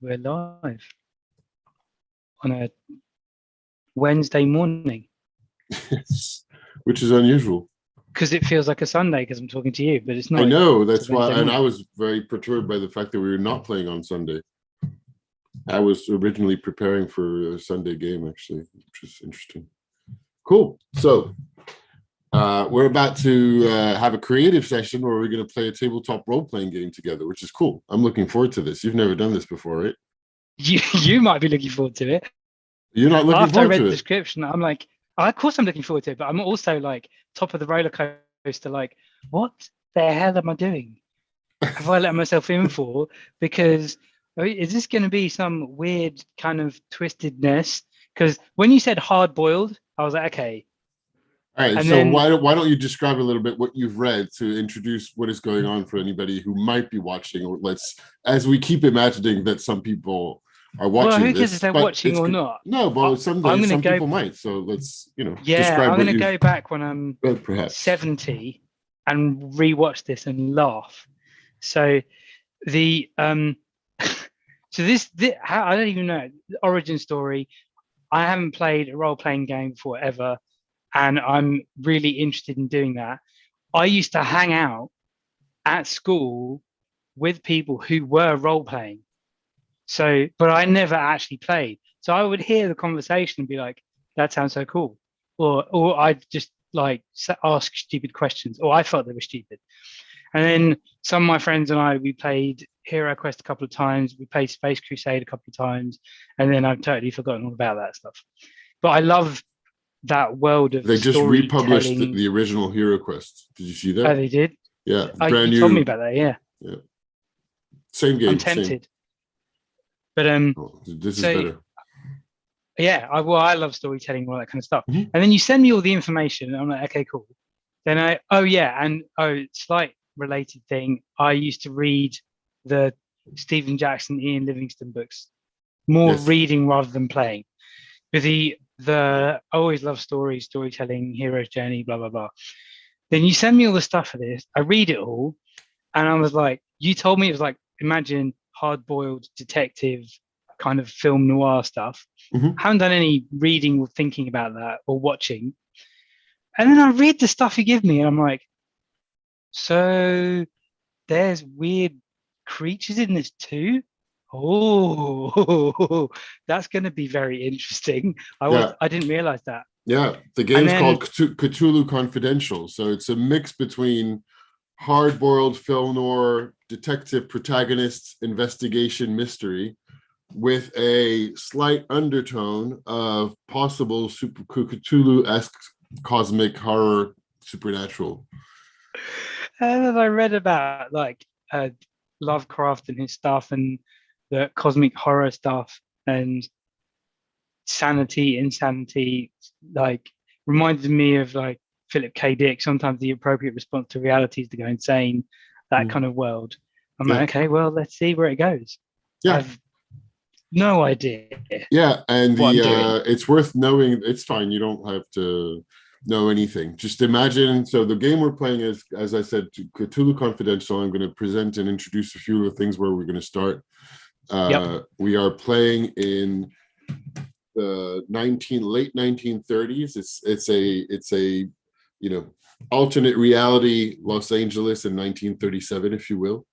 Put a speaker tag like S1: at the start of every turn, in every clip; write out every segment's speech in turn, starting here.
S1: We're live on a Wednesday morning.
S2: Which is unusual.
S1: Because it feels like a Sunday because I'm talking to you, but it's not.
S2: I know, that's why, and I was very perturbed by the fact that we were not playing on Sunday. I was originally preparing for a Sunday game, actually, which is interesting. Cool. So we're about to have a creative session where we're going to play a tabletop role-playing game together, which is cool. I'm looking forward to this. You've never done this before, right?
S1: You might be looking forward to it.
S2: You're not looking
S1: After I
S2: forward
S1: read
S2: to
S1: the
S2: it?
S1: description, I'm like, oh, of course I'm looking forward to it, but I'm also like top of the roller coaster, like, what the hell am I doing? Have I let myself in for? Because is this going to be some weird kind of twistedness? Because when you said hard boiled, I was like, okay.
S2: All right,
S1: And
S2: so
S1: then,
S2: why don't you describe a little bit what you've read to introduce what is going on for anybody who might be watching, or as we keep imagining that some people are watching.
S1: well, who
S2: this,
S1: cares if they're watching or not?
S2: No, but someday some people might. So let's
S1: Yeah, I'm going to go back when I'm
S2: perhaps
S1: 70 and rewatch this and laugh. So the so this I don't even know the origin story. I haven't played a role-playing game before ever, and I'm really interested in doing that. I used to hang out at school with people who were role-playing. So, but I never actually played. So I would hear the conversation and be like, that sounds so cool. Or I'd just like ask stupid questions, or I felt they were stupid. And then some of my friends and I, we played Hero Quest a couple of times. We played Space Crusade a couple of times. And then I've totally forgotten all about that stuff. But I love that world of
S2: They just republished the original Hero Quest. Did you see that?
S1: Oh, they did?
S2: Yeah,
S1: brand new. You told me about that, yeah.
S2: Yeah. Same game.
S1: I'm tempted.
S2: Same.
S1: But
S2: this is better.
S1: Yeah, I love storytelling, all that kind of stuff. Mm-hmm. And then you send me all the information, and I'm like, okay, cool. Then slight related thing. I used to read the Stephen Jackson, Ian Livingstone books, more reading rather than playing. But I always love storytelling, hero's journey, blah blah blah. Then you send me all the stuff for this. I read it all, and I was like, you told me it was like, imagine hard-boiled detective kind of film noir stuff. Mm-hmm. Haven't done any reading or thinking about that or watching. And then I read the stuff you give me, and I'm like, so there's weird creatures in this too? Oh, that's going to be very interesting. I didn't realize that.
S2: Yeah, the game's called Cthulhu Confidential. So it's a mix between hard-boiled film noir, detective protagonist, investigation mystery, with a slight undertone of possible super Cthulhu-esque cosmic horror supernatural.
S1: And I read about like Lovecraft and his stuff and the cosmic horror stuff and insanity, like reminded me of like Philip K. Dick. Sometimes the appropriate response to reality is to go insane, that kind of world. I'm like, okay, well, let's see where it goes.
S2: Yeah.
S1: I've no idea.
S2: Yeah, and it's worth knowing. It's fine. You don't have to know anything. Just imagine. So the game we're playing is, as I said, Cthulhu Confidential. I'm going to present and introduce a few of the things where we're going to start. We are playing in the late 1930s. It's a alternate reality Los Angeles in 1937, if you will.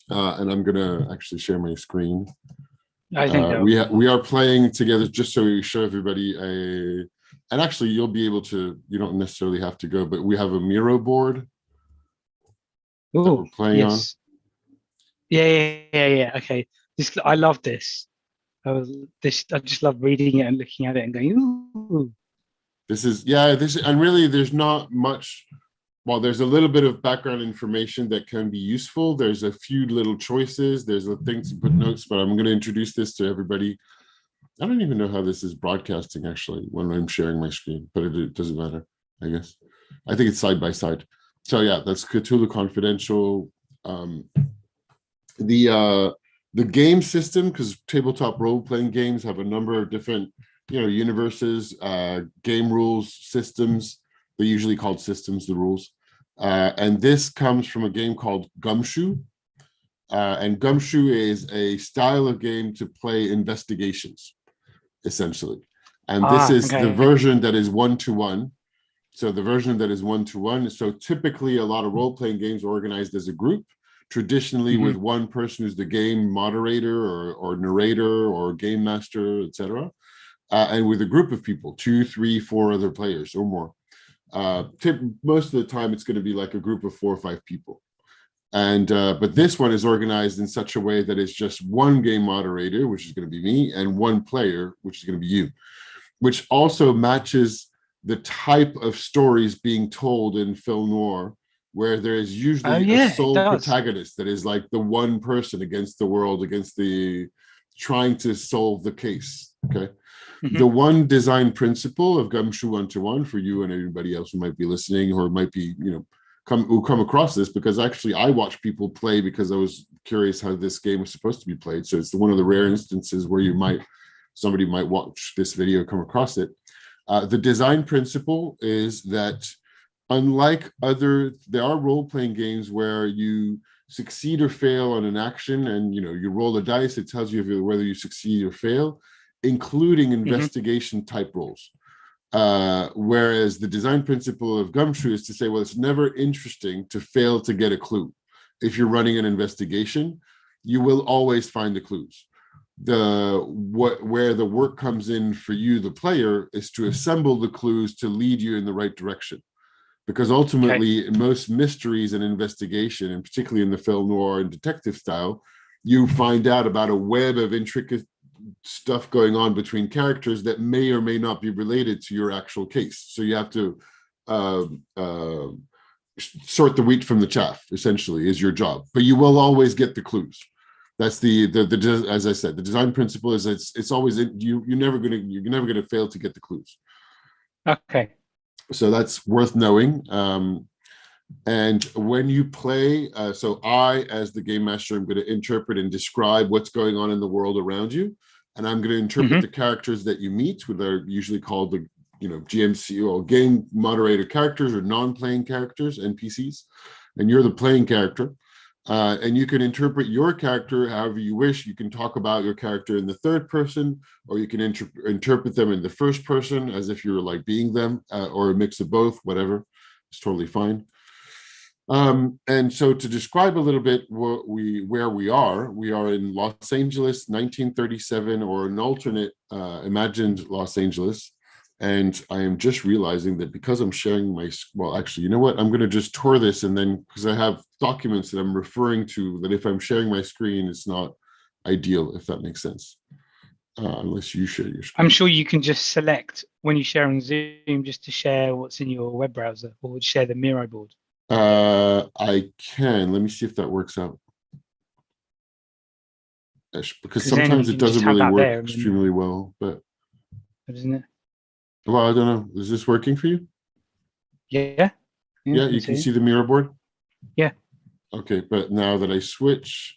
S2: And I'm going to actually share my screen.
S1: I think
S2: we are playing together just so we show everybody and actually you'll be able to, you don't necessarily have to go, but we have a Miro board that we're playing on.
S1: Yeah. Okay. I love this. I just love reading it and looking at it and going, ooh.
S2: And really there's not much. Well, there's a little bit of background information that can be useful. There's a few little choices. There's a thing to put notes, but I'm going to introduce this to everybody. I don't even know how this is broadcasting, actually, when I'm sharing my screen, but it doesn't matter, I guess. I think it's side by side. So yeah, that's Cthulhu Confidential. The game system, because tabletop role-playing games have a number of different, universes, game rules, systems. They're usually called systems, the rules. And this comes from a game called Gumshoe. And Gumshoe is a style of game to play investigations, essentially. And this is the version that is one-to-one. So the version that is one-to-one. So typically a lot of role-playing games are organized as a group, traditionally with one person who's the game moderator or narrator or game master, etc. And with a group of people, 2, 3, 4 other players or more. Most of the time, it's going to be like a group of 4 or 5 people. And but this one is organized in such a way that it's just one game moderator, which is going to be me, and one player, which is going to be you, which also matches the type of stories being told in film noir, where there is usually a sole protagonist that is like the one person against the world, against the trying to solve the case. Okay. The one design principle of Gumshoe one-to-one for you and anybody else who might be listening or might be, come across this, because actually I watched people play because I was curious how this game was supposed to be played. So it's one of the rare instances where somebody might watch this video, come across it. The design principle is that unlike there are role-playing games where you succeed or fail on an action and you roll a dice, it tells you whether you succeed or fail, including investigation type roles. Whereas the design principle of Gumshoe is to say, well, it's never interesting to fail to get a clue. If you're running an investigation, you will always find the clues. Where the work comes in for you, the player, is to assemble the clues to lead you in the right direction. Because ultimately, in most mysteries and investigation, and particularly in the film noir and detective style, you find out about a web of intricate stuff going on between characters that may or may not be related to your actual case. So you have to sort the wheat from the chaff, essentially, is your job. But you will always get the clues. That's the as I said, the design principle is it's always you're never gonna fail to get the clues.
S1: Okay.
S2: So that's worth knowing. And when you play, so I, as the game master, I'm going to interpret and describe what's going on in the world around you. And I'm going to interpret the characters that you meet, which are usually called the, GMC or game moderator characters or non-playing characters, NPCs. And you're the playing character. And you can interpret your character however you wish. You can talk about your character in the third person, or you can interpret them in the first person as if you're like being them, or a mix of both, whatever. It's totally fine. And so to describe a little bit where we are in Los Angeles, 1937, or an alternate imagined Los Angeles. And I am just realizing that because I'm sharing actually, you know what? I'm going to just tour this, and then because I have documents that I'm referring to, that if I'm sharing my screen, it's not ideal, if that makes sense. Unless you share your screen.
S1: I'm sure you can just select when you share on Zoom just to share what's in your web browser, or share the Miro board.
S2: I can. Let me see if that works out. Because sometimes it doesn't really work extremely well, but
S1: isn't it?
S2: Well, I don't know. Is this working for you?
S1: Yeah.
S2: Yeah, you can see the Miro board?
S1: Yeah.
S2: Okay, but now that I switch,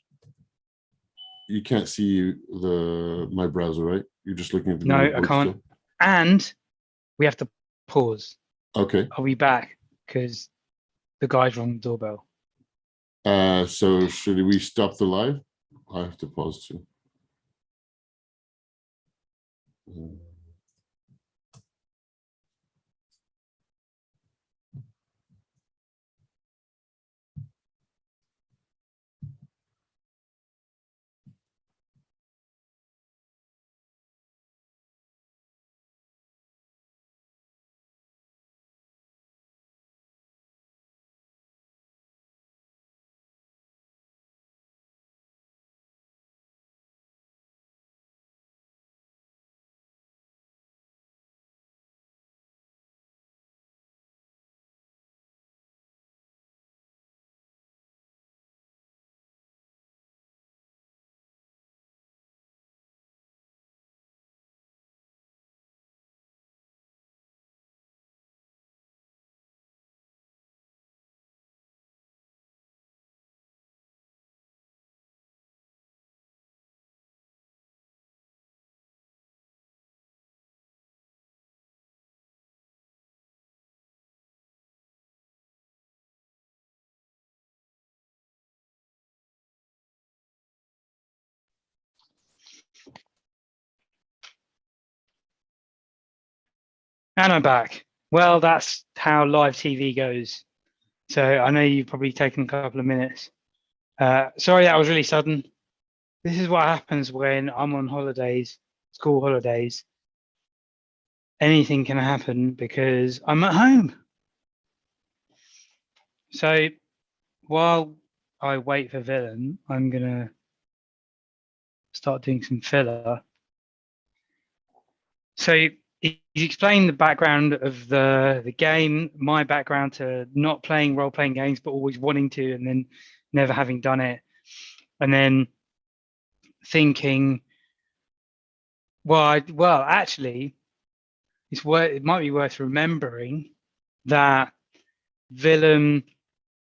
S2: you can't see my browser, right? You're just looking at the Miro board.
S1: No, I can't. Still. And we have to pause.
S2: Okay.
S1: Are we back? Because the guy's rung the doorbell.
S2: So should we stop the live? I have to pause too.
S1: And I'm back. Well, that's how live TV goes. So I know you've probably taken a couple of minutes. Sorry, that was really sudden. This is what happens when I'm on holidays, school holidays. Anything can happen because I'm at home. So while I wait for Willem, I'm going to start doing some filler. So he explained the background of the game, my background to not playing role-playing games, but always wanting to, and then never having done it. And then thinking, well, actually, it might be worth remembering that Willem,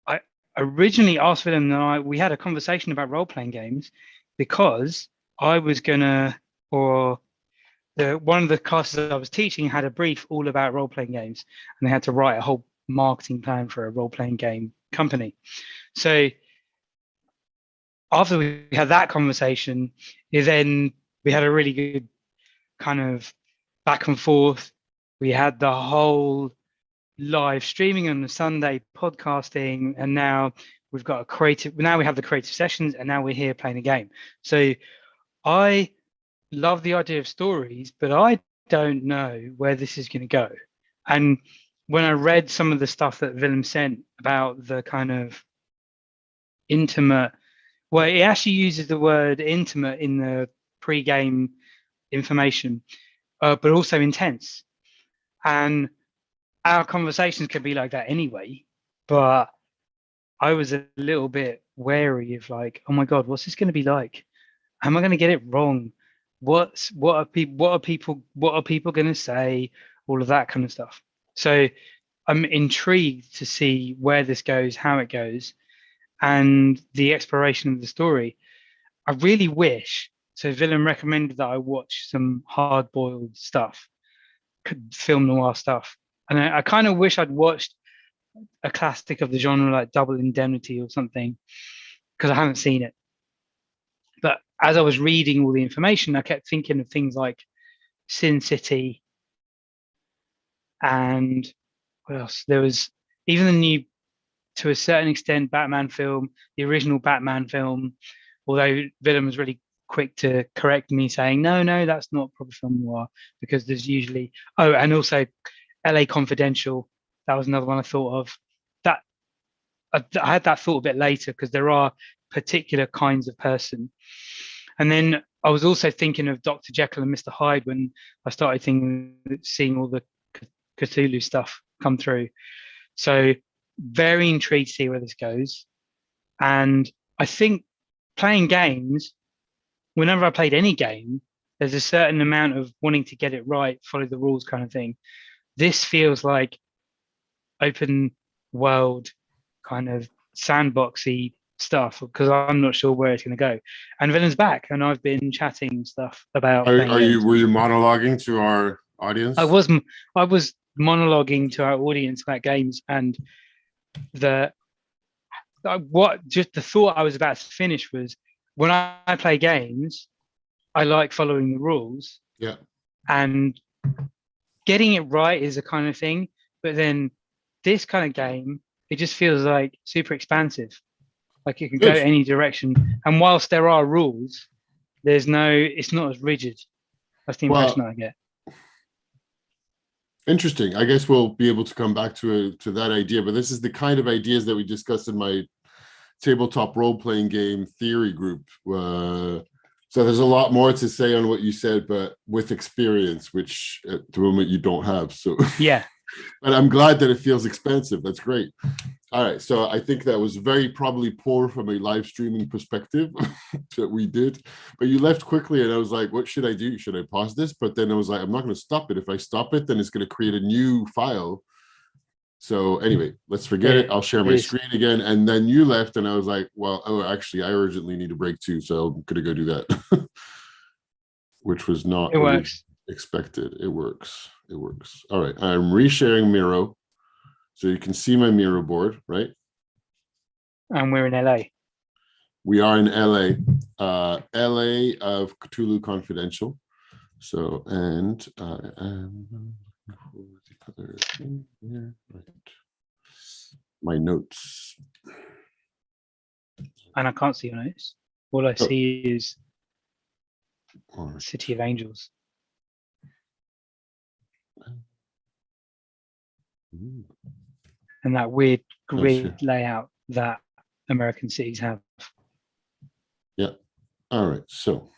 S1: I originally asked Willem and we had a conversation about role-playing games because I was gonna, or one of the classes I was teaching had a brief all about role-playing games, and they had to write a whole marketing plan for a role-playing game company. So after we had that conversation, then we had a really good kind of back and forth. We had the whole live streaming on the Sunday, podcasting, and now we've got now we have the creative sessions, and now we're here playing a game. So I love the idea of stories, but I don't know where this is going to go. And when I read some of the stuff that Willem sent about the kind of intimate, well, it actually uses the word intimate in the pre-game information, but also intense. And our conversations can be like that anyway, but I was a little bit wary of like, oh my God, what's this going to be like? Am I going to get it wrong? What are people going to say? All of that kind of stuff. So I'm intrigued to see where this goes, how it goes, and the exploration of the story. I really wish. So Willem recommended that I watch some hard-boiled stuff, film noir stuff, and I kind of wish I'd watched a classic of the genre like Double Indemnity or something, because I haven't seen it. But as I was reading all the information, I kept thinking of things like Sin City and what else? There was even the new, to a certain extent, Batman film, the original Batman film, although Willem was really quick to correct me saying, no, that's not proper film noir, because there's usually, and also LA Confidential. That was another one I thought of. That I had that thought a bit later because there are particular kinds of person. And then I was also thinking of Dr. Jekyll and Mr. Hyde when I started seeing all the Cthulhu stuff come through. So very intrigued to see where this goes. And I think playing games, whenever I played any game, there's a certain amount of wanting to get it right, follow the rules kind of thing. This feels like open world kind of sandboxy stuff because I'm not sure where it's going to go. And Willem's back, and I've been chatting stuff about.
S2: Were you monologuing to our audience?
S1: I was monologuing to our audience about games, and the thought I was about to finish was when I play games, I like following the rules.
S2: Yeah.
S1: And getting it right is a kind of thing, but then this kind of game, it just feels like super expansive. Like it can go any direction. And whilst there are rules, it's not as rigid. That's the impression I get.
S2: Interesting. I guess we'll be able to come back to that idea, but this is the kind of ideas that we discussed in my tabletop role-playing game theory group. So there's a lot more to say on what you said, but with experience, which at the moment you don't have. So
S1: yeah.
S2: But I'm glad that it feels expensive. That's great. All right. So I think that was very probably poor from a live streaming perspective that we did. But you left quickly and I was like, what should I do? Should I pause this? But then I was like, I'm not going to stop it. If I stop it, then it's going to create a new file. So anyway, let's forget it. I'll share my screen again. And then you left and I was like, actually, I urgently need a break too. So I'm going to go do that, which was not expected. It works. It works. All right. I'm resharing Miro. So you can see my Miro board, right?
S1: And we're in LA.
S2: We are in LA. LA of Cthulhu Confidential. So, and I am looking for My notes.
S1: And I can't see your notes. All I see is City of Angels. And that weird grid layout that American cities have.
S2: Yeah. All right. So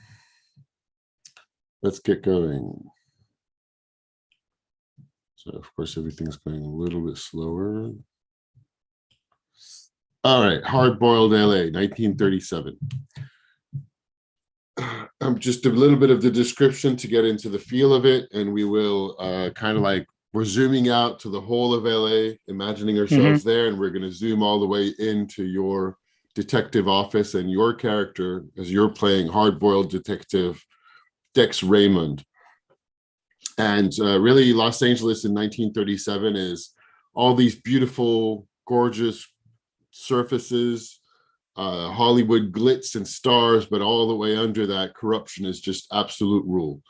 S2: let's get going. So of course, everything's going a little bit slower. All right. Hard-boiled LA, 1937. Just a little bit of the description to get into the feel of it. And we will kind of like, we're zooming out to the whole of LA, imagining ourselves there. And we're going to zoom all the way into your detective office and your character as you're playing hard-boiled detective Dex Raymond. And really, Los Angeles in 1937 is all these beautiful, gorgeous surfaces, Hollywood glitz and stars, but all the way under that, corruption is just absolute rule.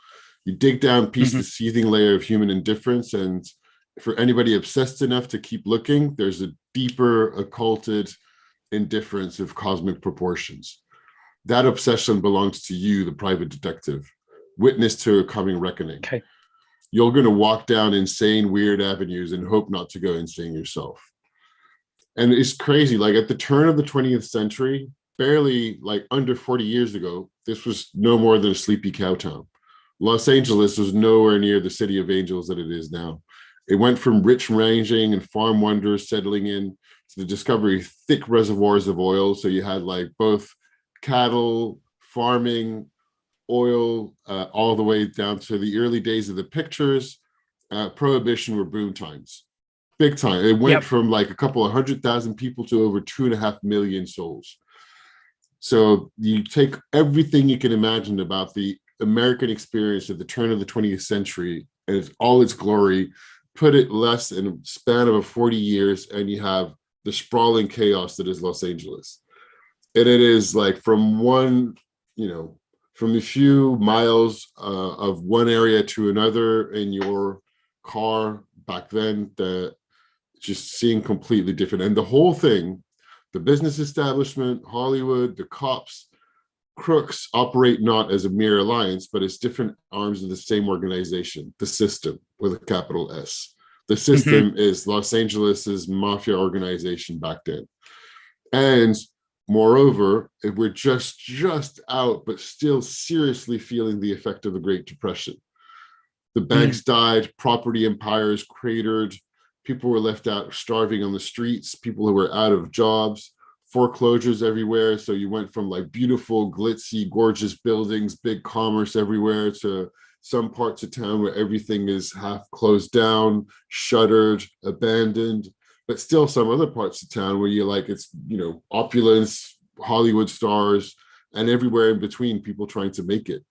S2: You dig down, piece the seething layer of human indifference, and for anybody obsessed enough to keep looking, there's a deeper, occulted indifference of cosmic proportions. That obsession belongs to you, the private detective, witness to a coming reckoning.
S1: Okay.
S2: You're going to walk down insane, weird avenues and hope not to go insane yourself. And it's crazy. Like at the turn of the 20th century, barely like under 40 years ago, this was no more than a sleepy cow town. Los Angeles was nowhere near the city of angels that it is now. It went from rich ranching and farm wanderers settling in to the discovery of thick reservoirs of oil. So you had like both cattle, farming, oil, all the way down to the early days of the pictures. Prohibition were boom times. Big time. It went from like a couple of 100,000 people to over 2.5 million souls. So you take everything you can imagine about the American experience at the turn of the 20th century and all its glory, put it less in a span of a 40 years, and you have the sprawling chaos that is Los Angeles. And it is like from one, from a few miles of one area to another in your car back then, that just seeing completely different. And the whole thing, the business establishment, Hollywood, the cops, crooks operate not as a mere alliance, but as different arms of the same organization, the system with a capital S. The system is Los Angeles's mafia organization back then. And moreover, we're just out, but still seriously feeling the effect of the Great Depression. The banks died, property empires cratered, people were left out starving on the streets, people who were out of jobs, foreclosures everywhere. So you went from like beautiful, glitzy, gorgeous buildings, big commerce everywhere, to some parts of town where everything is half closed down, shuttered, abandoned, but still some other parts of town where you're like, it's, opulence, Hollywood stars, and everywhere in between, people trying to make it.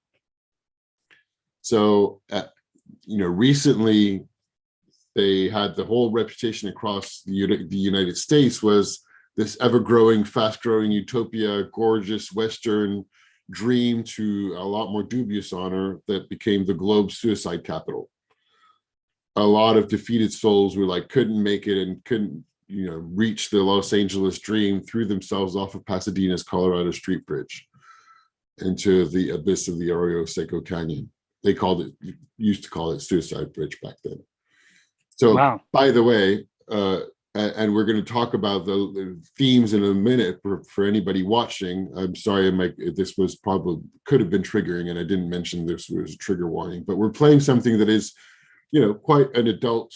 S2: So, recently they had the whole reputation across the United States was this ever-growing, fast-growing utopia, gorgeous Western dream to a lot more dubious honor that became the globe's suicide capital. A lot of defeated souls were like, couldn't make it and couldn't, reach the Los Angeles dream, threw themselves off of Pasadena's Colorado Street Bridge into the abyss of the Arroyo Seco Canyon. They used to call it Suicide Bridge back then. So, By the way, and we're going to talk about the themes in a minute for anybody watching. I'm sorry, this was could have been triggering, and I didn't mention this was a trigger warning, but we're playing something that is, quite an adult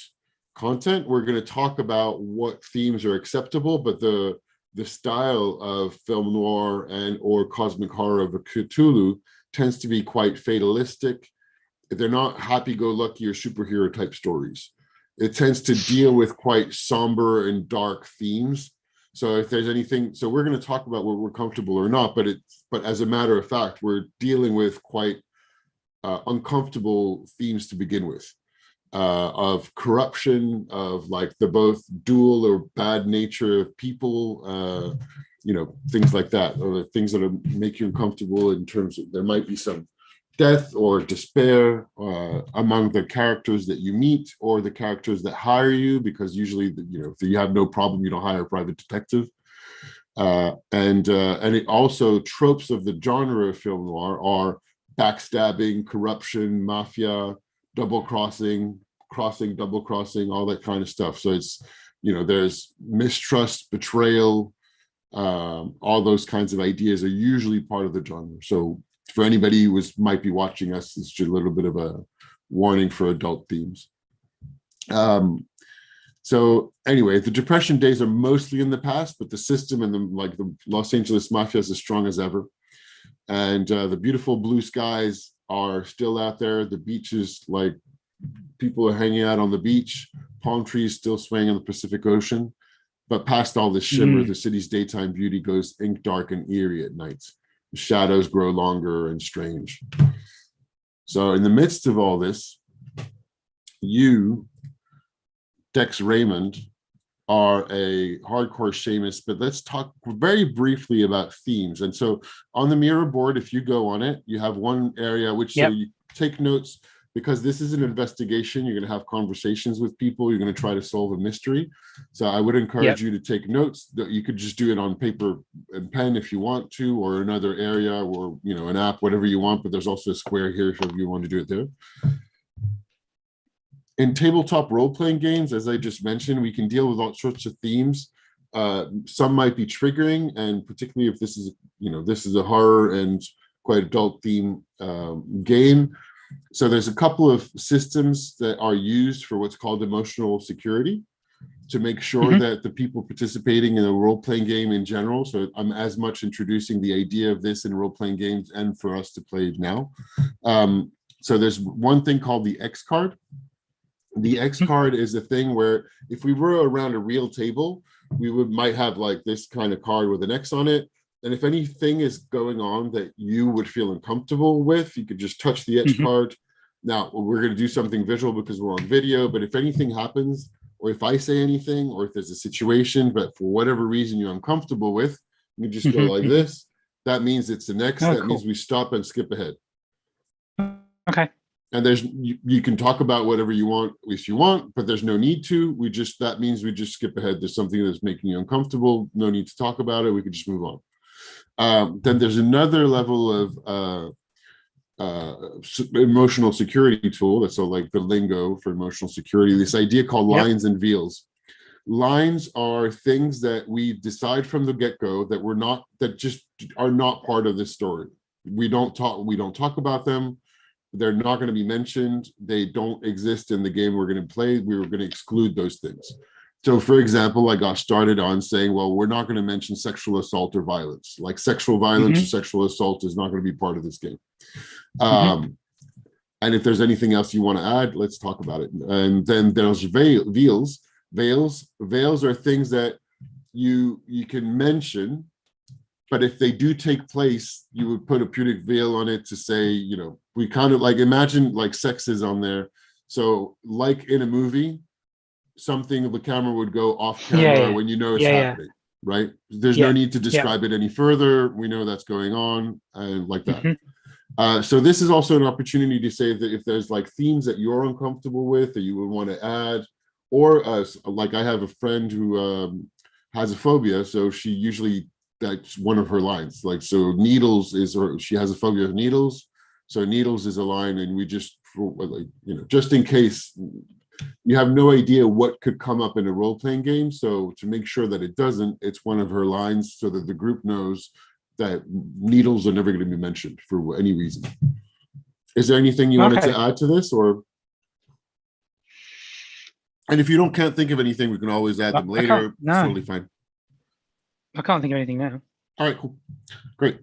S2: content. We're going to talk about what themes are acceptable, but the style of film noir and or cosmic horror of a Cthulhu tends to be quite fatalistic. They're not happy-go-lucky or superhero type stories. It tends to deal with quite somber and dark themes. So if there's anything, so we're going to talk about what we're comfortable or not, but as a matter of fact, we're dealing with quite uncomfortable themes to begin with, of corruption, of like the both dual or bad nature of people, things like that, or things that make you uncomfortable in terms of, there might be some death or despair among the characters that you meet or the characters that hire you, because usually, if you have no problem, you don't hire a private detective. And it also, tropes of the genre of film noir are backstabbing, corruption, mafia, double-crossing, double-crossing, all that kind of stuff. So it's, there's mistrust, betrayal, all those kinds of ideas are usually part of the genre. So for anybody who might be watching us, it's just a little bit of a warning for adult themes. So anyway, the Depression days are mostly in the past, but the system and the Los Angeles Mafia is as strong as ever. And the beautiful blue skies are still out there. The beaches, like people are hanging out on the beach, palm trees still swaying in the Pacific Ocean. But past all this shimmer, the city's daytime beauty goes ink dark and eerie at nights. The shadows grow longer and strange. So in the midst of all this, you, Dex Raymond, are a hardcore shamus, but let's talk very briefly about themes. And so on the mirror board, if you go on it, you have one area which so you take notes, because this is an investigation. You're going to have conversations with people. You're going to try to solve a mystery. So I would encourage you to take notes. You could just do it on paper and pen if you want to, or another area, or an app, whatever you want. But there's also a square here if you want to do it there. In tabletop role-playing games, as I just mentioned, we can deal with all sorts of themes. Some might be triggering, and particularly if this is a horror and quite adult theme game. So there's a couple of systems that are used for what's called emotional security to make sure that the people participating in a role-playing game in general, so I'm as much introducing the idea of this in role-playing games and for us to play now. So there's one thing called the X card. The X card is a thing where if we were around a real table, we might have like this kind of card with an X on it. And if anything is going on that you would feel uncomfortable with, you could just touch the X card. Now, we're going to do something visual because we're on video, but if anything happens, or if I say anything, or if there's a situation, but for whatever reason you're uncomfortable with, you just go like this. That means it's an X. That means we stop and skip ahead.
S1: Okay.
S2: And you can talk about whatever you want, if you want, but there's no need to. That means we just skip ahead. There's something that's making you uncomfortable. No need to talk about it. We could just move on. Then there's another level of emotional security tool. That's like the lingo for emotional security. This idea called lines and veils. Lines are things that we decide from the get-go that just are not part of this story. We don't talk about them. They're not going to be mentioned. They don't exist in the game we're going to play. We were going to exclude those things. So, for example, I got started on saying, well, we're not going to mention sexual assault or violence. Like sexual violence or sexual assault is not going to be part of this game. And if there's anything else you want to add, let's talk about it. And then there's veils. Veils are things that you can mention, but if they do take place, you would put a punic veil on it to say, we kind of like imagine like sex is on there. So like in a movie, something the camera would go off camera when it's happening, right? There's no need to describe it any further. We know that's going on and like that. So this is also an opportunity to say that if there's like themes that you're uncomfortable with that you would want to add, or like I have a friend who has a phobia, so she usually, that's one of her lines. Like, so needles she has a phobia of needles. So needles is a line, and we just, just in case you have no idea what could come up in a role-playing game. So to make sure that it doesn't, it's one of her lines so that the group knows that needles are never going to be mentioned for any reason. Is there anything you wanted to add to this, or? And if you can't think of anything, we can always add them later. It's totally fine.
S1: I can't think of anything now.
S2: All right, cool. Great.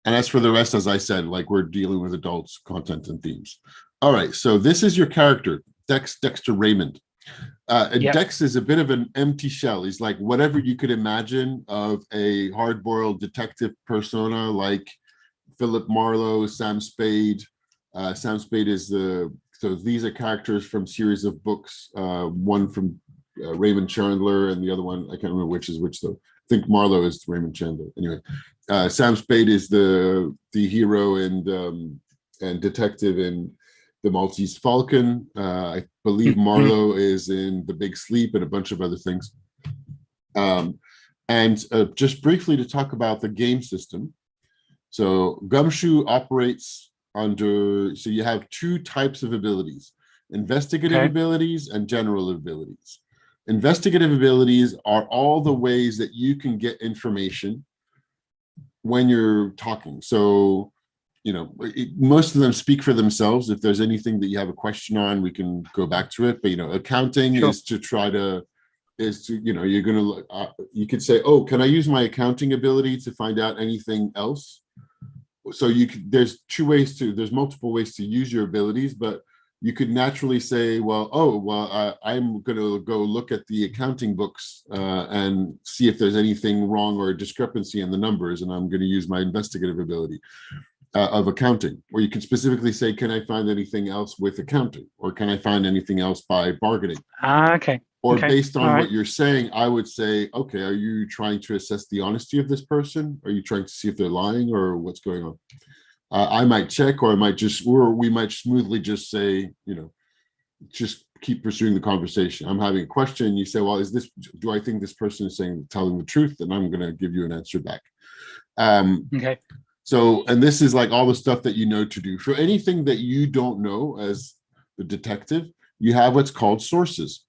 S2: And as for the rest, as I said, like we're dealing with adults, content, and themes. All right, so this is your character, Dexter Raymond. Dex is a bit of an empty shell. He's like whatever you could imagine of a hard-boiled detective persona, like Philip Marlowe, Sam Spade. Sam Spade is so these are characters from series of books, one from Raymond Chandler, and the other one, I can't remember which is which though. I think Marlowe is Raymond Chandler. Anyway, Sam Spade is the hero and detective in The Maltese Falcon. I believe Marlowe is in The Big Sleep and a bunch of other things. And just briefly to talk about the game system. So Gumshoe operates under, so you have two types of abilities, investigative abilities and general abilities. Investigative abilities are all the ways that you can get information when you're talking. So, you know, most of them speak for themselves. If there's anything that you have a question on, we can go back to it. But, you know, accounting is to try to, you know, you're going to, you could say, oh, can I use my accounting ability to find out anything else? So you could, there's multiple ways to use your abilities, but you could naturally say, well, I'm going to go look at the accounting books and see if there's anything wrong or a discrepancy in the numbers, and I'm going to use my investigative ability of accounting. Or you can specifically say, can I find anything else with accounting? Or can I find anything else by bargaining? Or based on what you're saying, I would say, okay, are you trying to assess the honesty of this person? Are you trying to see if they're lying or what's going on? I might check, or we might smoothly just say, you know, just keep pursuing the conversation. I'm having a question. You say, well, do I think this person is telling the truth? And I'm going to give you an answer back. So, and this is like all the stuff that you know to do. For anything that you don't know as the detective, you have what's called sources.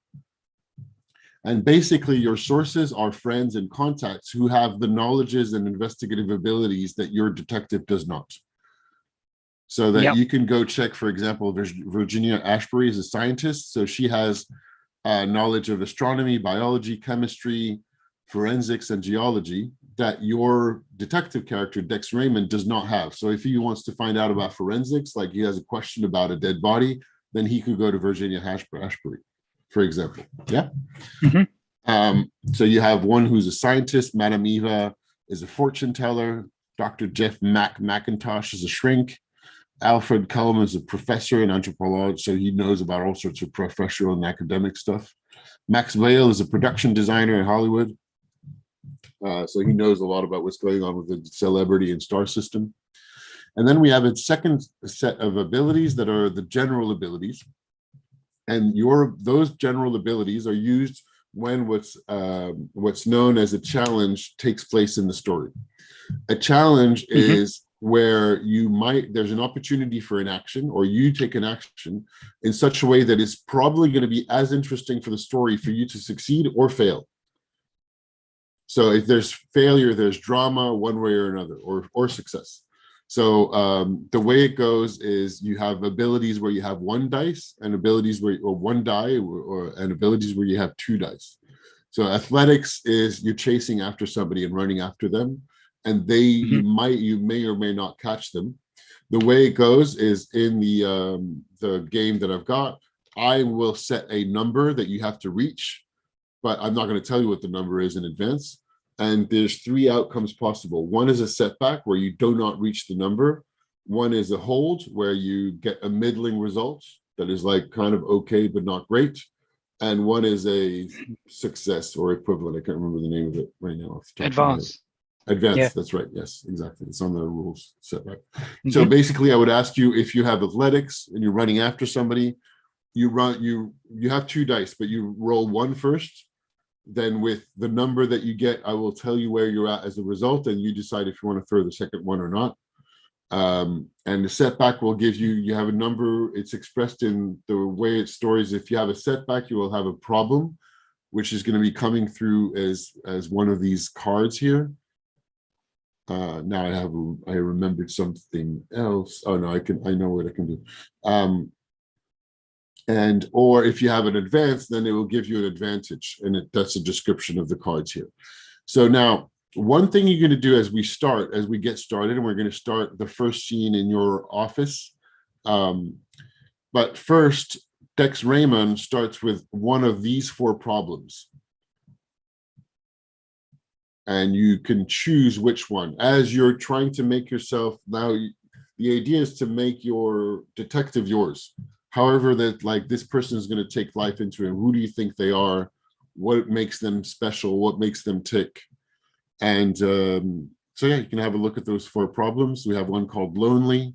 S2: And basically your sources are friends and contacts who have the knowledges and investigative abilities that your detective does not. So that you can go check, for example, there's Virginia Ashbury is a scientist. So she has knowledge of astronomy, biology, chemistry, forensics, and geology that your detective character, Dex Raymond, does not have. So if he wants to find out about forensics, like he has a question about a dead body, then he could go to Virginia Ashbury, for example. So you have one who's a scientist, Madame Eva is a fortune teller, Dr. Jeff McIntosh is a shrink, Alfred Cullum is a professor in anthropology, so he knows about all sorts of professional and academic stuff. Max Vale is a production designer in Hollywood, so he knows a lot about what's going on with the celebrity and star system. And then we have a second set of abilities that are the general abilities. And those general abilities are used when what's known as a challenge takes place in the story. A challenge is where there's an opportunity for an action, or you take an action in such a way that it's probably going to be as interesting for the story for you to succeed or fail. So if there's failure, there's drama one way or another, or success. So the way it goes is you have abilities where you have one dice, and abilities or one die, and abilities where you have two dice. So athletics is you're chasing after somebody and running after them, and you may or may not catch them. The way it goes is in the game that I've got, I will set a number that you have to reach, but I'm not going to tell you what the number is in advance. And there's three outcomes possible. One is a setback where you do not reach the number. One is a hold where you get a middling result that is like kind of okay, but not great. And one is a success or equivalent. I can't remember the name of it right now.
S1: Advance.
S2: Advance, that's right. Yes, exactly. It's on the rules setback. So basically I would ask you, if you have athletics and you're running after somebody, you have two dice, but you roll one first. Then with the number that you get, I will tell you where you're at as a result, and you decide if you want to throw the second one or not. And the setback will give you have a number. It's expressed in the way it stores. If you have a setback, you will have a problem, which is going to be coming through as one of these cards here. Now I remembered something else. Oh no, I know what I can do. Or if you have an advance, then it will give you an advantage, and that's a description of the cards here. So now, one thing you're going to do as we get started, and we're going to start the first scene in your office. But first, Dex Raymond starts with one of these four problems. And you can choose which one. As you're trying to make yourself, now the idea is to make your detective yours. However, that like this person is going to take life into it. Who do you think they are? What makes them special? What makes them tick? And So yeah, you can have a look at those 4 problems. We have one called lonely,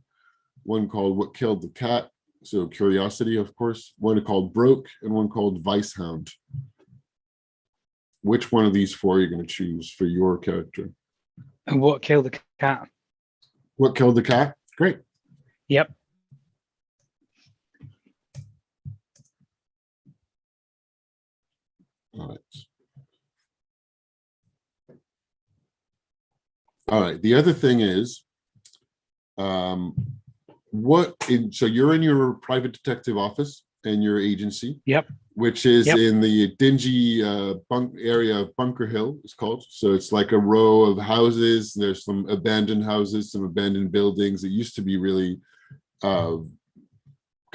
S2: one called what killed the cat, so curiosity, of course, one called broke, and one called vice hound. Which one of these 4 are you going to choose for your character?
S1: And what killed the cat?
S2: What killed the cat? Great.
S1: Yep.
S2: All right. All right. The other thing is, so you're in your private detective office in your agency.
S1: Yep.
S2: Which is in the dingy area of Bunker Hill, it's called. So it's like a row of houses. There's some abandoned houses, some abandoned buildings. It used to be really kind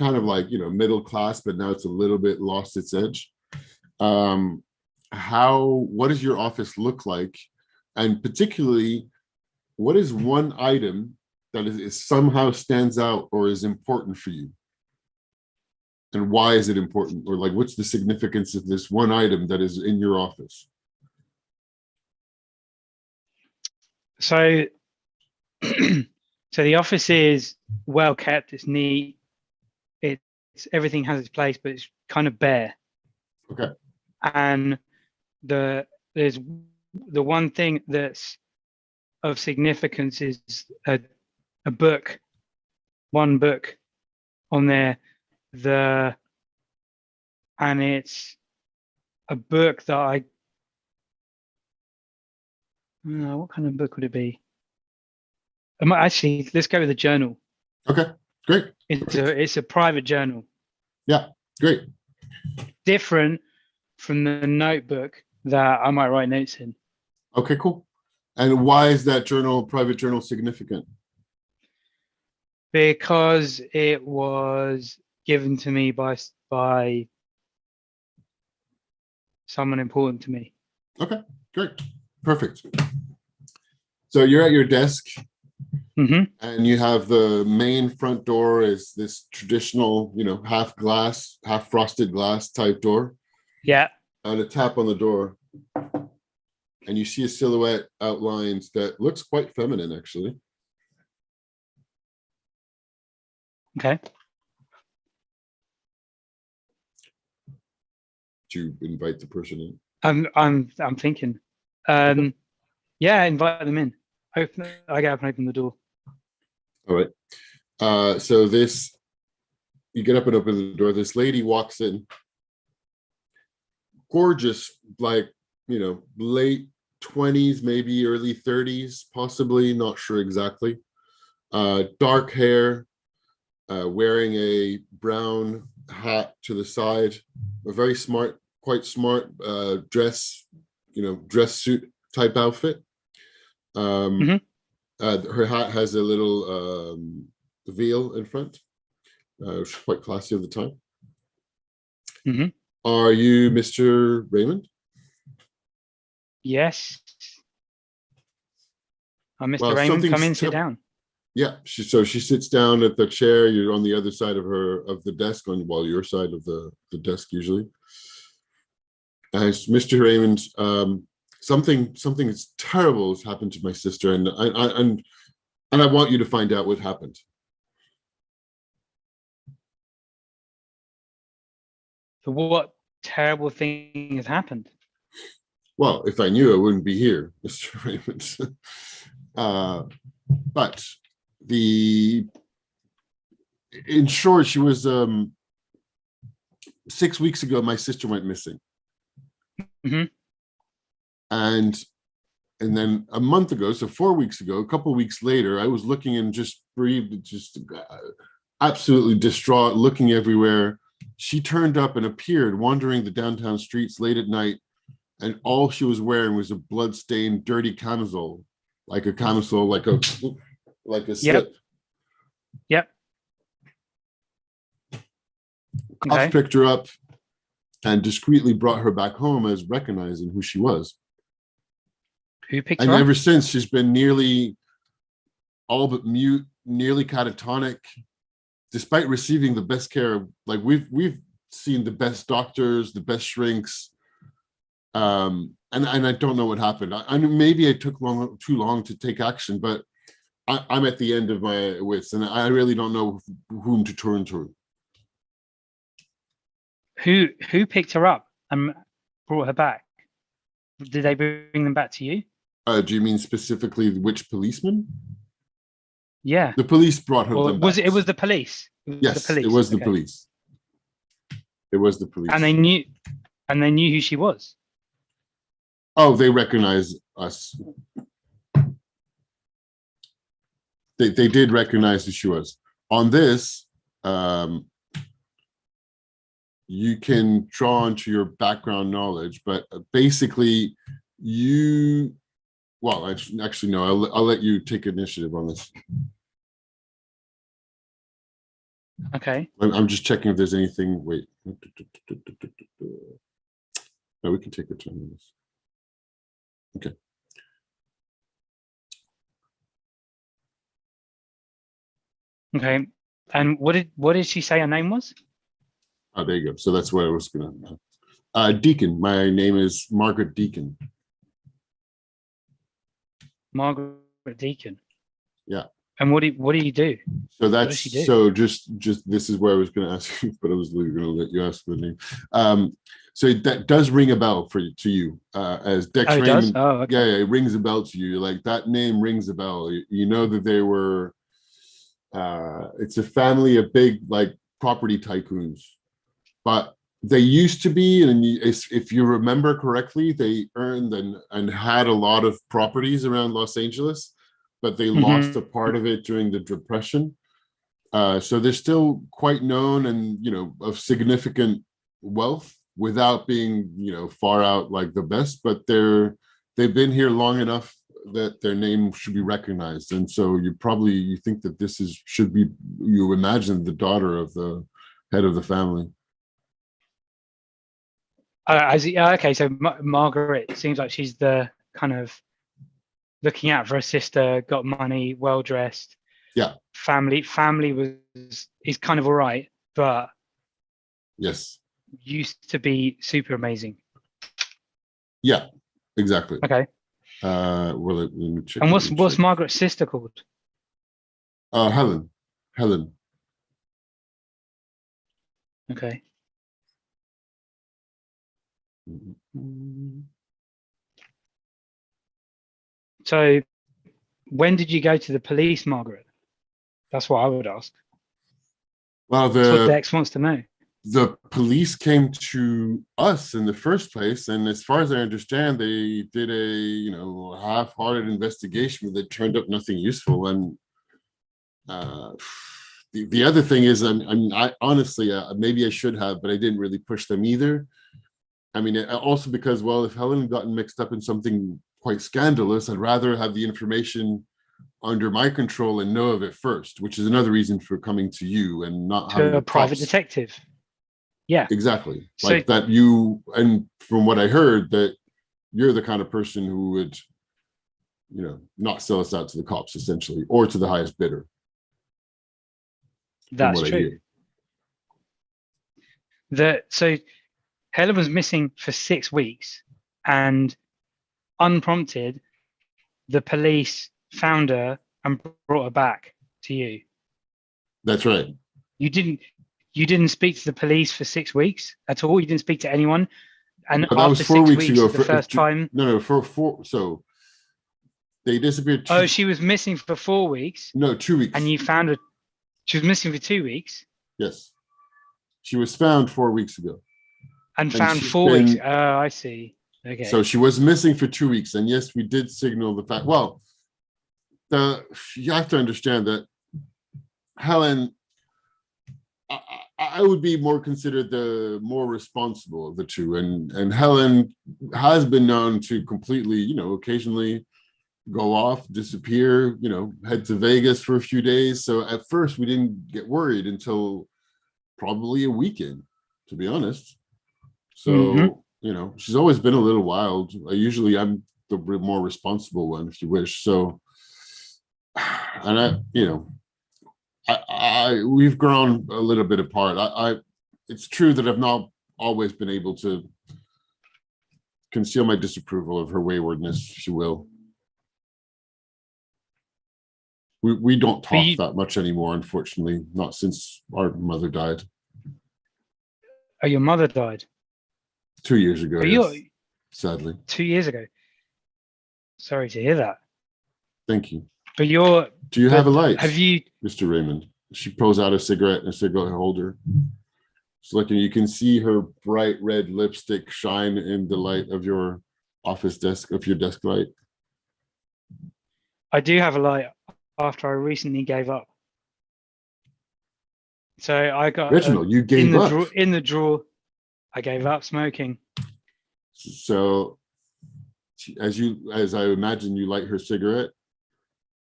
S2: of like, middle class, but now it's a little bit lost its edge. What does your office look like? And particularly, what is one item that is somehow stands out or is important for you? And why is it important? Or like, what's the significance of this one item that is in your office?
S1: So, so the office is well kept. It's neat. Everything has its place, but it's kind of bare.
S2: Okay.
S1: And there's the one thing that's of significance is a book, one book on there. And it's a book that what kind of book would it be? Actually, let's go with a journal.
S2: Okay, great.
S1: It's a private journal.
S2: Yeah, great.
S1: Different from the notebook that I might write notes in.
S2: Okay, cool. And why is that private journal, significant?
S1: Because it was given to me by someone important to me.
S2: Okay, great. Perfect. So you're at your desk, and you have the main front door is this traditional, half glass, half frosted glass type door.
S1: Yeah.
S2: And a tap on the door, and you see a silhouette outlined that looks quite feminine, actually.
S1: Okay.
S2: To invite the person in.
S1: I'm thinking. Yeah, invite them in. I get up and open the door.
S2: All right. So you get up and open the door. This lady walks in. Gorgeous, like, late 20s, maybe early 30s, possibly, not sure exactly. Dark hair, wearing a brown hat to the side, a very smart, quite smart dress suit type outfit. Her hat has a little veil in front. Which is quite classy at the time. Are you Mr. Raymond?
S1: Yes. I'm Mr. Raymond. Come in, sit down.
S2: Yeah, she sits down at the chair. You're on the other side of the desk, on your side of the desk usually. As Mr. Raymond, something terrible has happened to my sister, and I want you to find out what happened.
S1: So what terrible thing has happened?
S2: Well, if I knew, I wouldn't be here, Mr. Raymond. But in short, she was 6 weeks ago, my sister went missing. And then a month ago, so 4 weeks ago, a couple of weeks later, I was looking and just absolutely distraught, looking everywhere. She turned up and appeared, wandering the downtown streets late at night, and all she was wearing was a blood-stained, dirty camisole, like a slip.
S1: Yep.
S2: Cops picked her up and discreetly brought her back home as recognizing who she was.
S1: Who picked her up?
S2: And ever since, she's been nearly all but mute, nearly catatonic, despite receiving the best care. Like we've seen the best doctors, the best shrinks. And I don't know what happened. I mean, maybe I took too long to take action, but I'm at the end of my wits, and I really don't know whom to turn to.
S1: Who picked her up and brought her back? Did they bring them back to you?
S2: Do you mean specifically which policeman?
S1: Yeah.
S2: The police brought her.
S1: Or was it? It was the police.
S2: Yes, it was the police. It was the police.
S1: And they knew who she was.
S2: Oh, they recognize us. They did recognize who she was. On this, you can draw onto your background knowledge, but basically well, actually no, I'll let you take initiative on this.
S1: Okay.
S2: I'm just checking if there's anything. Wait. No, we can take a turn on this. Okay.
S1: Okay. And what did she say her name was?
S2: Oh, there you go. So that's what I was gonna. Deacon. My name is Margaret Deacon.
S1: Margaret Deacon.
S2: Yeah.
S1: And what do you do?
S2: So that's so just this is where I was going to ask you, but I was going to let you ask the name. So that does ring a bell to you as Dex Raymond.
S1: Does? Oh, okay.
S2: Yeah, it rings a bell to you. Like that name rings a bell. You know that they were. It's a family of big like property tycoons, but they used to be, and if you remember correctly, they earned and had a lot of properties around Los Angeles, but they lost a part of it during the Depression. So they're still quite known and, of significant wealth without being, far out like the best, but they've been here long enough that their name should be recognized. And so you think that this should be, you imagine the daughter of the head of the family.
S1: Okay, so Margaret seems like she's the kind of looking out for her sister, got money, well dressed.
S2: Yeah.
S1: Family is kind of all right, but
S2: yes,
S1: used to be super amazing.
S2: Yeah, exactly.
S1: Okay.
S2: Well, let me check.
S1: And what's Margaret's sister called?
S2: Helen.
S1: Okay. So when did you go to the police, Margaret? That's what I would ask.
S2: Well,
S1: that's what Dex wants to know.
S2: The police came to us in the first place, and as far as I understand, they did a half-hearted investigation, but they turned up nothing useful. And the other thing is, I honestly maybe I should have, but I didn't really push them either. I mean, also because, well, if Helen had gotten mixed up in something quite scandalous, I'd rather have the information under my control and know of it first, which is another reason for coming to you and not having
S1: a private detective. Yeah,
S2: exactly. Like that you, and from what I heard, that you're the kind of person who would, not sell us out to the cops, essentially, or to the highest bidder.
S1: That's true. So Helen was missing for 6 weeks, and unprompted, the police found her and brought her back to you.
S2: That's right.
S1: You didn't speak to the police for 6 weeks at all. You didn't speak to anyone. And
S2: that was 4 weeks ago.
S1: The first time.
S2: No, for 4. So they disappeared.
S1: She was missing for 4 weeks.
S2: No, 2 weeks.
S1: And you found her. She was missing for 2 weeks.
S2: Yes, she was found 4 weeks ago.
S1: And found 4 weeks. Oh, I see. Okay.
S2: So she was missing for 2 weeks, and yes, we did signal the fact. Well, you have to understand that Helen, I would be more considered the more responsible of the two, and Helen has been known to completely, occasionally go off, disappear, head to Vegas for a few days. So at first we didn't get worried until probably a weekend, to be honest. So, she's always been a little wild. I'm the more responsible one, if you wish. So, and we've grown a little bit apart. It's true that I've not always been able to conceal my disapproval of her waywardness. She will. We don't talk that much anymore, unfortunately. Not since our mother died.
S1: Oh, your mother died
S2: 2 years ago. Yes, sadly.
S1: 2 years ago. Sorry to hear that.
S2: Thank you.
S1: But
S2: do you have a light?
S1: Have you,
S2: Mr. Raymond? She pulls out a cigarette and a cigarette holder. So like you can see her bright red lipstick shine in the light of your office desk, of your desk light.
S1: I do have a light after I recently gave up. So I got
S2: Reginald, you gave up
S1: in the drawer. I gave up smoking.
S2: So as I imagine you light her cigarette,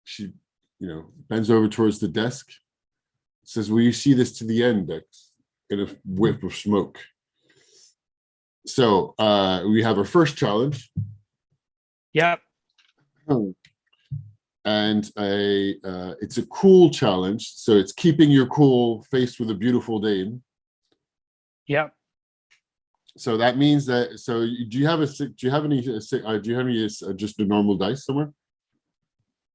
S2: she, bends over towards the desk, says, "Will you see this to the end?" In a whiff of smoke. So we have our first challenge.
S1: Yep.
S2: And it's a cool challenge. So it's keeping your cool faced with a beautiful dame.
S1: Yep.
S2: So that means that. So do you have any just a normal dice somewhere?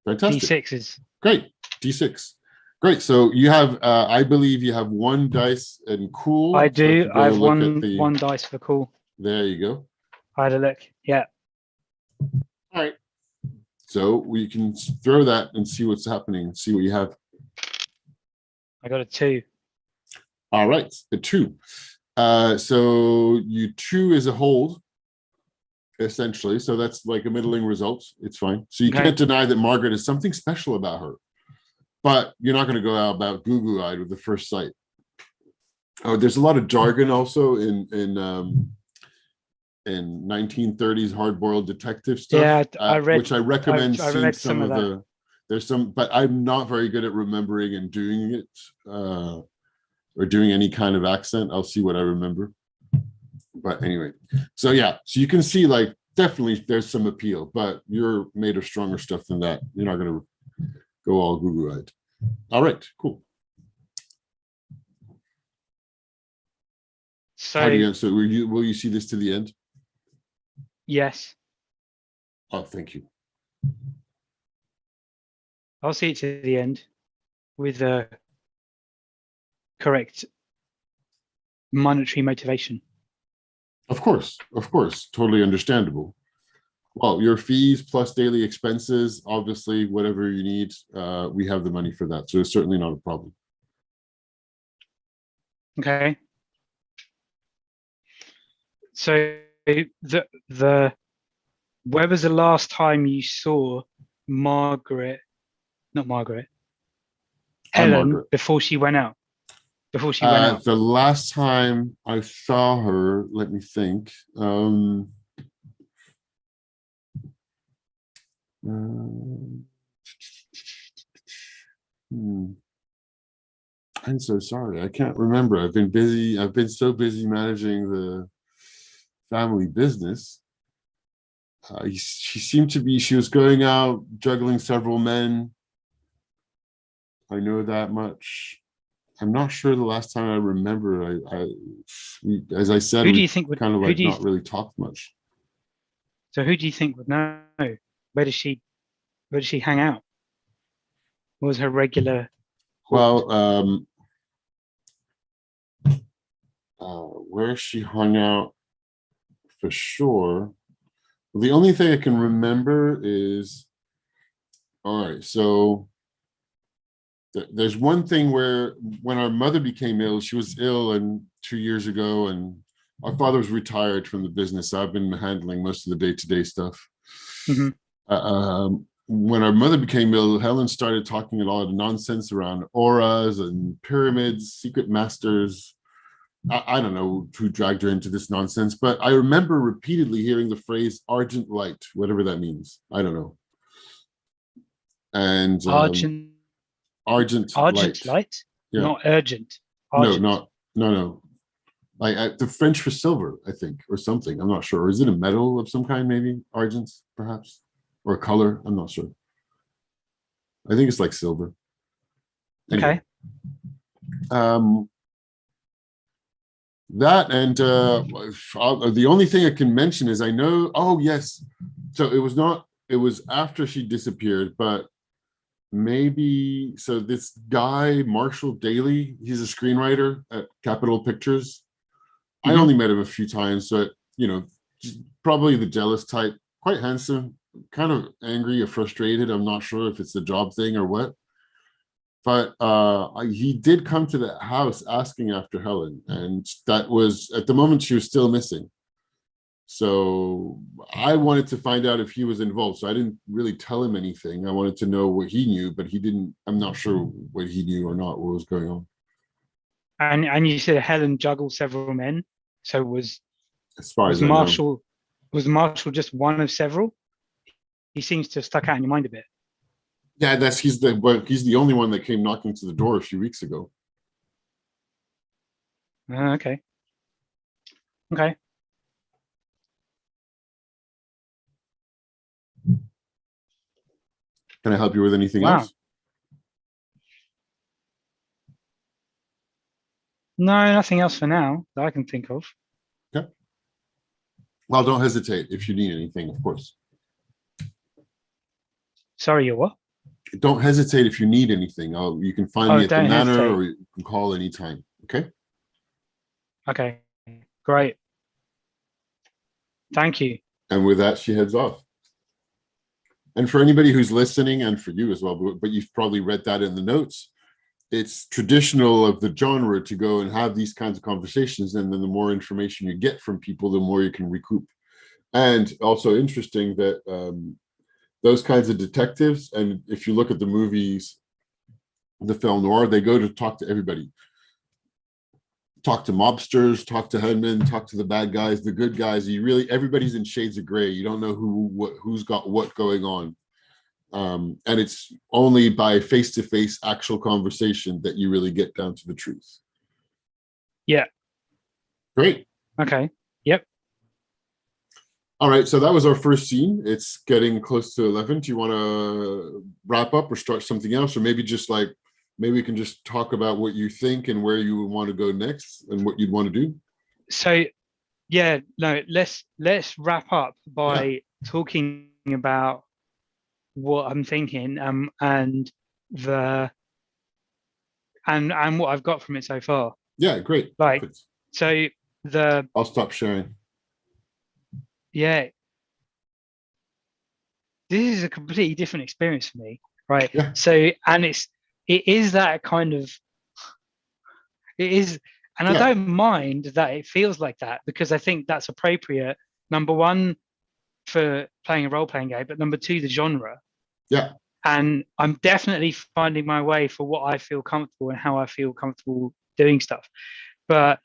S2: Fantastic.
S1: D6s.
S2: Great. D6. Great. So you have, I believe you have one dice in cool.
S1: I do.
S2: So
S1: I have one dice for cool.
S2: There you go.
S1: I had a look. Yeah.
S2: All right. So we can throw that and see what's happening. See what you have.
S1: I got a 2.
S2: All right, a 2. So 2 is a hold, essentially. So that's like a middling result. It's fine. So you can't deny that Margaret is something special about her, but you're not going to go out about goo-goo-eyed with the first sight. Oh, there's a lot of jargon also in 1930s hard-boiled detective stuff.
S1: Yeah, I read,
S2: which I recommend.
S1: I read some of that.
S2: There's some, but I'm not very good at remembering and doing it, or doing any kind of accent. I'll see what I remember. But anyway, so yeah, so you can see like definitely there's some appeal, but you're made of stronger stuff than that. You're not going to go all goo-goo-eyed. All right, cool.
S1: So
S2: how do you answer? Will you see this to the end?
S1: Yes.
S2: Oh, thank you.
S1: I'll see it to the end with the correct monetary motivation.
S2: Of course, totally understandable. Well, your fees plus daily expenses, obviously, whatever you need, we have the money for that. So it's certainly not a problem.
S1: Okay. So where was the last time you saw Helen,
S2: Margaret.
S1: before she went out?
S2: The last time I saw her, let me think. I'm so sorry. I can't remember. I've been busy. I've been so busy managing the family business. She was going out, juggling several men. I know that much. I'm not sure the last time I remember. As I said,
S1: who do you think would
S2: kind of like not really talked much.
S1: So who do you think would know? Where does she hang out? What was her regular?
S2: Well, where she hung out for sure. Well, the only thing I can remember is, all right, so there's one thing where when our mother became ill, she was ill and 2 years ago, and our father was retired from the business. So I've been handling most of the day-to-day stuff.
S1: Mm-hmm.
S2: When our mother became ill, Helen started talking a lot of nonsense around auras and pyramids, secret masters. I don't know who dragged her into this nonsense, but I remember repeatedly hearing the phrase "argent light," whatever that means. I don't know. And
S1: Argent light?
S2: Yeah.
S1: Not urgent. Argent.
S2: No. Like the French for silver, I think, or something. I'm not sure. Or is it a metal of some kind? Maybe argent, perhaps, or a color. I'm not sure. I think it's like silver. Anyway.
S1: Okay.
S2: That and the only thing I can mention is I know. Oh yes, so it was not. It was after she disappeared, but maybe so. This guy Marshall Daly, he's a screenwriter at Capitol Pictures. I
S1: Mhm.
S2: only met him a few times, but probably the jealous type. Quite handsome, kind of angry or frustrated. I'm not sure if it's the job thing or what. But he did come to the house asking after Helen, and that was at the moment she was still missing. So I wanted to find out if he was involved. So I didn't really tell him anything. I wanted to know what he knew, but he didn't. I'm not sure what he knew or not, what was going on.
S1: And you said Helen juggled several men. So
S2: As far
S1: was
S2: as I know.
S1: Marshall just one of several? He seems to have stuck out in your mind a bit.
S2: Yeah, he's the only one that came knocking to the door a few weeks ago.
S1: Okay. Okay.
S2: Can I help you with anything
S1: Wow.
S2: else?
S1: No, nothing else for now that I can think of.
S2: Okay. Well, don't hesitate if you need anything, of course.
S1: Sorry, you what?
S2: Don't hesitate if you need anything. You can find
S1: Oh,
S2: me at the
S1: don't
S2: manor,
S1: hesitate.
S2: or you can call anytime. Okay.
S1: Okay. Great. Thank you.
S2: And with that, she heads off. And for anybody who's listening, and for you as well, but you've probably read that in the notes, it's traditional of the genre to go and have these kinds of conversations. And then the more information you get from people, the more you can recoup. And also interesting that those kinds of detectives, and if you look at the movies, the film noir, they go to talk to everybody. Talk to mobsters, talk to headmen, talk to the bad guys, the good guys. Everybody's in shades of gray. You don't know who's got what going on. And it's only by face-to-face actual conversation that you really get down to the truth.
S1: Yeah.
S2: Great.
S1: Okay. Yep.
S2: All right, so that was our first scene. It's getting close to 11. Do you want to wrap up or start something else? Or maybe we can just talk about what you think and where you would want to go next and what you'd want to do?
S1: So yeah, no, let's wrap up by talking about what I'm thinking and the and what I've got from it so far.
S2: Yeah, great.
S1: Like,
S2: Perfect.
S1: so
S2: I'll stop sharing.
S1: Yeah, this is a completely different experience for me, right?
S2: Yeah.
S1: So, and it is that kind of it is, and I
S2: Yeah.
S1: don't mind that it feels like that because I think that's appropriate. Number one, for playing a role playing game, but number two, the genre.
S2: Yeah.
S1: And I'm definitely finding my way for what I feel comfortable and how I feel comfortable doing stuff. But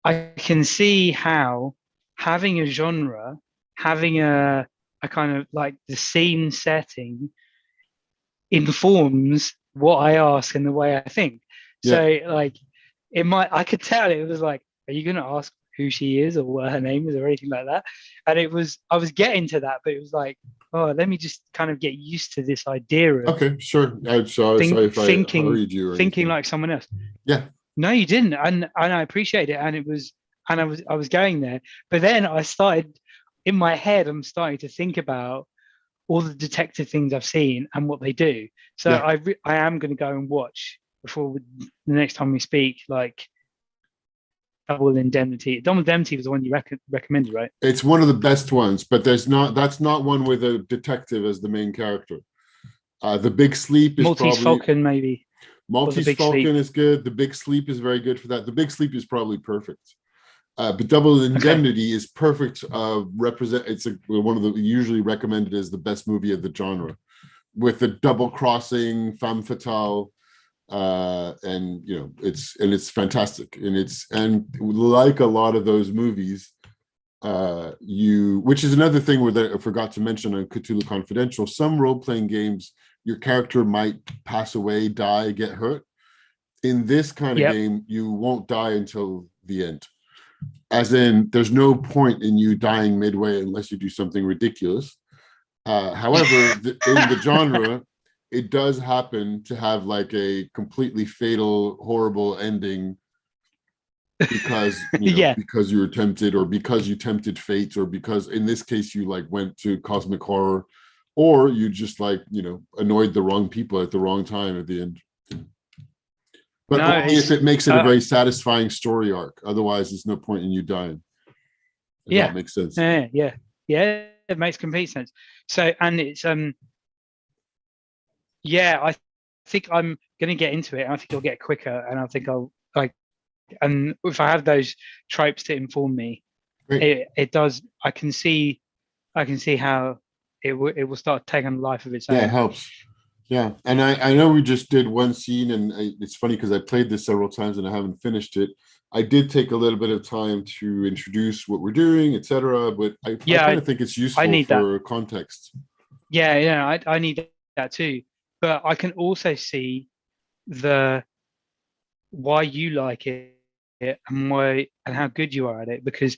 S1: I can see how having a genre, having a kind of like the scene setting informs what I ask and the way I think.
S2: Yeah.
S1: So like I could tell it was like, are you gonna ask who she is or what her name is or anything like that? And I was getting to that, but it was like, oh, let me just kind of get used to this idea of
S2: Okay, sure. I'm sorry if I hurried you or
S1: thinking
S2: anything.
S1: like someone else.
S2: Yeah.
S1: No, you didn't. And I appreciate it. And I was going there. But then I started in my head, I'm starting to think about all the detective things I've seen and what they do. So
S2: Yeah.
S1: I am going to go and watch before the next time we speak, like Double Indemnity. Double Indemnity was the one you recommended, right?
S2: It's one of the best ones, but that's not one with a detective as the main character. The Big Sleep is
S1: Maltese
S2: probably
S1: Falcon, maybe.
S2: Maltese Falcon is good. The Big Sleep is very good for that. The Big Sleep is probably perfect. But Double Indemnity is perfect. One of the usually recommended as the best movie of the genre, with the double crossing femme fatale, and it's fantastic. And like a lot of those movies, which is another thing that I forgot to mention on Cthulhu Confidential. Some role-playing games, your character might pass away, die, get hurt. In this kind of game, you won't die until the end. As in, there's no point in you dying midway unless you do something ridiculous. However, in the genre, it does happen to have like a completely fatal, horrible ending because
S1: Yeah.
S2: because you were tempted, or because you tempted fate, or because in this case you like went to cosmic horror, or you just like annoyed the wrong people at the wrong time at the end. But
S1: No,
S2: only if it makes it a very satisfying story arc. Otherwise, there's no point in you dying. If that makes sense.
S1: Yeah. It makes complete sense. So, and it's I think I'm gonna get into it. And I think I'll get quicker, and I think I'll like, and if I have those tropes to inform me, it does. I can see how it will start taking a life of its own.
S2: Yeah, it helps. Yeah, and I know we just did one scene, and it's funny because I played this several times and I haven't finished it. I did take a little bit of time to introduce what we're doing, etc. But I kind of think it's useful for context.
S1: Yeah, I need that too. But I can also see why you like it and how good you are at it, because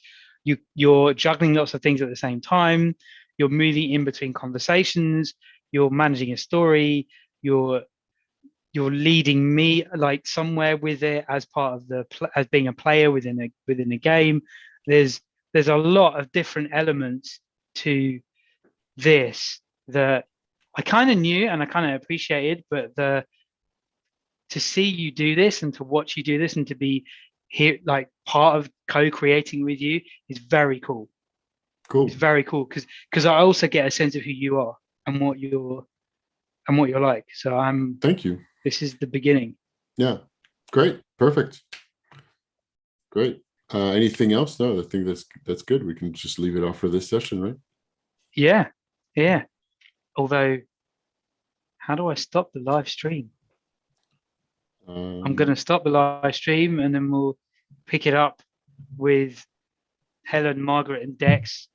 S1: you're juggling lots of things at the same time. You're moving in between conversations. You're managing a story. You're leading me like somewhere with it as part of as being a player within a game. There's a lot of different elements to this that I kind of knew and I kind of appreciated, but to see you do this and to watch you do this and to be here like part of co-creating with you is very cool. It's very cool because I also get a sense of who you are and what you're like. So
S2: thank you.
S1: This is the beginning.
S2: Yeah, great, perfect, great. Anything else? No, I think that's good. We can just leave it off for this session, right?
S1: Yeah. Although, how do I stop the live stream? I'm going to stop the live stream and then we'll pick it up with Helen, Margaret, and Dex